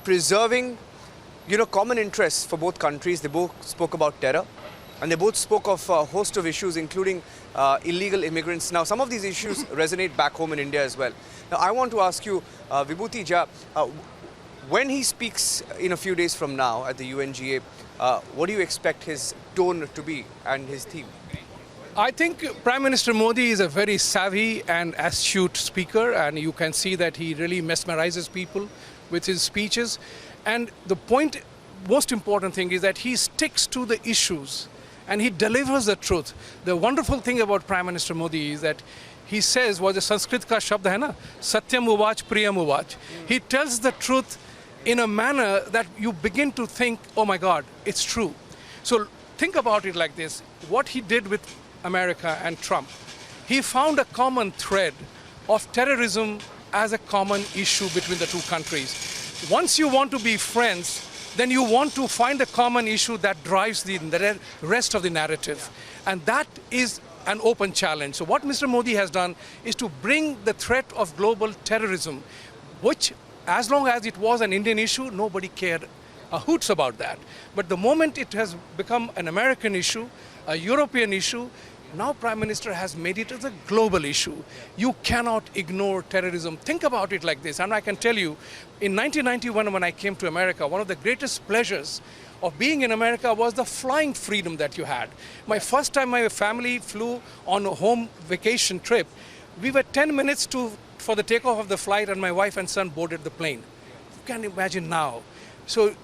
preserving, common interests for both countries. They both spoke about terror, and they both spoke of a host of issues, including illegal immigrants. Now, some of these issues resonate back home in India as well. Now, I want to ask you, Vibhuti Jha, when he speaks in a few days from now at the UNGA, what do you expect his tone to be and his theme? I think Prime Minister Modi is a very savvy and astute speaker, and you can see that he really mesmerizes people with his speeches. And the most important thing is that he sticks to the issues and he delivers the truth. The wonderful thing about Prime Minister Modi is that he says, was a Sanskrit ka shabd hai na, Satyam Uvach Priyam Uvach. He tells the truth in a manner that you begin to think, oh my God, it's true. So think about it like this. What he did with America and Trump, he found a common thread of terrorism as a common issue between the two countries. Once you want to be friends, then you want to find a common issue that drives the rest of the narrative. And that is an open challenge. So what Mr. Modi has done is to bring the threat of global terrorism, which as long as it was an Indian issue, nobody cared a hoots about that. But the moment it has become an American issue, a European issue, now Prime Minister has made it as a global issue. You cannot ignore terrorism. Think about it like this. And I can tell you, in 1991 when I came to America, one of the greatest pleasures of being in America was the flying freedom that you had. My first time my family flew on a home vacation trip, we were 10 minutes for the takeoff of the flight and my wife and son boarded the plane. You can imagine now. So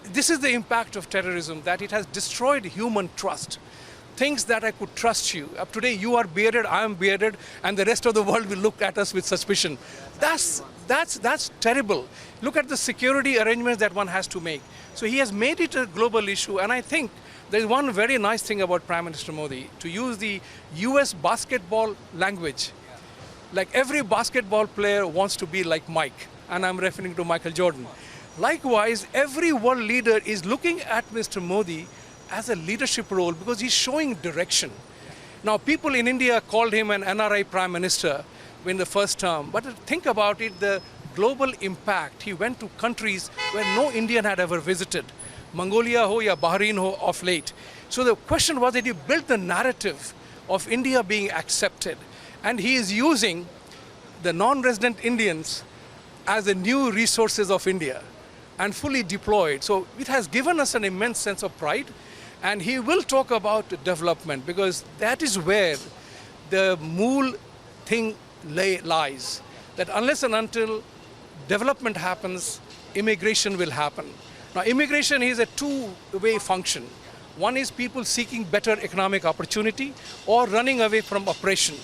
this is the impact of terrorism, that it has destroyed human trust. Things that I could trust you. Today you are bearded, I am bearded, and the rest of the world will look at us with suspicion. That's terrible. Look at the security arrangements that one has to make. So he has made it a global issue, and I think there's one very nice thing about Prime Minister Modi, to use the US basketball language. Like every basketball player wants to be like Mike, and I'm referring to Michael Jordan. Likewise, every world leader is looking at Mr. Modi as a leadership role because he's showing direction. Now, people in India called him an NRI Prime Minister in the first term, but think about it, the global impact. He went to countries where no Indian had ever visited, Mongolia ho ya Bahrain ho of late. So the question was that he built the narrative of India being accepted, and he is using the non-resident Indians as the new resources of India and fully deployed. So it has given us an immense sense of pride. And he will talk about development because that is where the mool thing lies. That unless and until development happens, immigration will happen. Now, immigration is a two-way function. One is people seeking better economic opportunity or running away from oppression.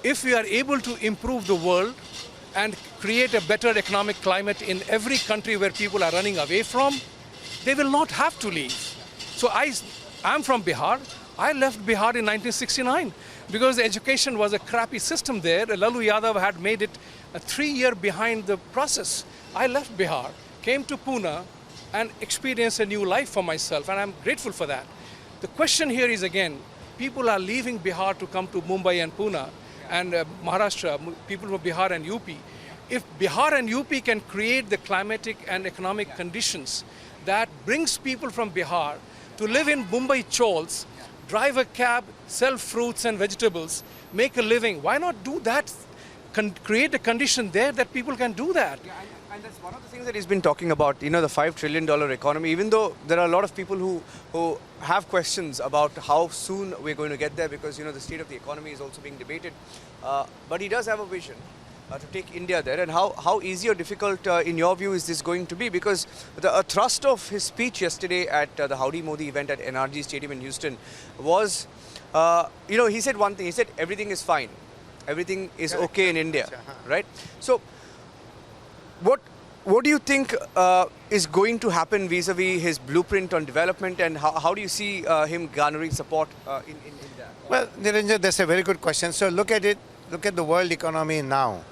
If we are able to improve the world and create a better economic climate in every country where people are running away from, they will not have to leave. So I'm from Bihar. I left Bihar in 1969 because the education was a crappy system there. Lalu Yadav had made it a 3-year behind the process. I left Bihar, came to Pune and experienced a new life for myself, and I'm grateful for that. The question here is again, people are leaving Bihar to come to Mumbai and Pune and Maharashtra, people from Bihar and UP. If Bihar and UP can create the climatic and economic conditions that brings people from Bihar to live in Mumbai Chols, drive a cab, sell fruits and vegetables, make a living. Why not do that? Create a condition there that people can do that. Yeah, and that's one of the things that he's been talking about, the $5 trillion economy, even though there are a lot of people who have questions about how soon we're going to get there because, the state of the economy is also being debated. But he does have a vision to take India there. And how easy or difficult, in your view, is this going to be? Because the thrust of his speech yesterday at the Howdy Modi event at NRG Stadium in Houston was, he said one thing. He said everything is fine. Everything is okay in India, right? So what do you think is going to happen vis-a-vis his blueprint on development, and how do you see him garnering support in that? Well, Niranjan, that's a very good question. So look at it. Look at the world economy now.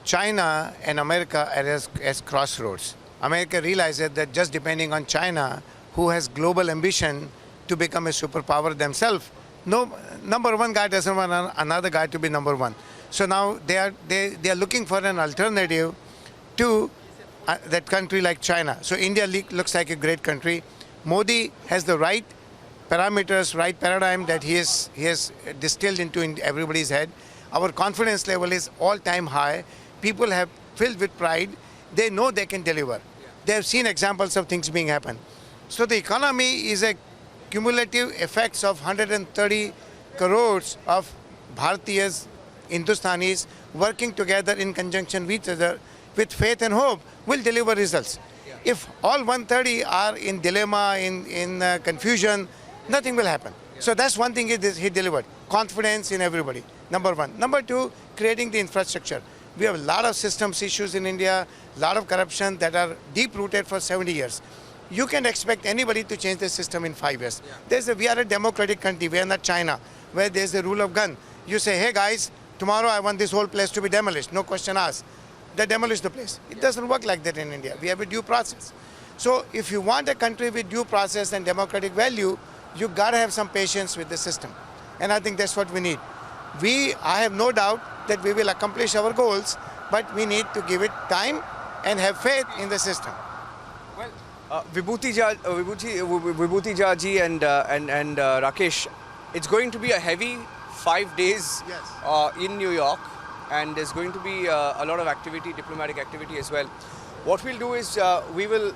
China and America are as crossroads. America realizes that just depending on China, who has global ambition to become a superpower themselves, no number one guy doesn't want another guy to be number one. So now they are looking for an alternative to that country like China. So India looks like a great country. Modi has the right parameters, right paradigm that he has distilled into in everybody's head. Our confidence level is all-time high. People have filled with pride. They know they can deliver. They have seen examples of things being happen. So the economy is a cumulative effects of 130 crores of Bharatiyas, Hindustanis working together in conjunction with each other with faith and hope will deliver results. If all 130 are in dilemma, in confusion, nothing will happen. So that's one thing he delivered. Confidence in everybody, number one. Number two, creating the infrastructure. We have a lot of systems issues in India, a lot of corruption that are deep-rooted for 70 years. You can expect anybody to change the system in 5 years. We are a democratic country. We are not China, where there's the rule of gun. You say, hey guys, tomorrow I want this whole place to be demolished. No question asked. They demolish the place. It doesn't work like that in India. We have a due process. So if you want a country with due process and democratic value, you got to have some patience with the system. And I think that's what we need. I have no doubt that we will accomplish our goals, but we need to give it time and have faith in the system. Vibhuti Jha and Rakesh, it's going to be a heavy 5 days in New York, and there's going to be a lot of activity, diplomatic activity as well. What we'll do is we will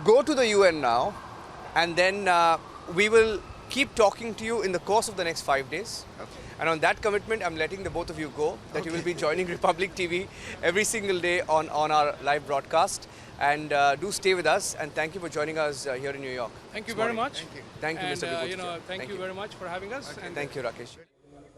go to the UN now, and then we will keep talking to you in the course of the next 5 days. Okay. And on that commitment, I'm letting the both of you go, that you will be joining Republic TV every single day on our live broadcast. And do stay with us, and thank you for joining us here in New York. Thank you very much. Thank you, And Mr. Vibhuti Jha. thank you very much for having us. Thank you, Rakesh.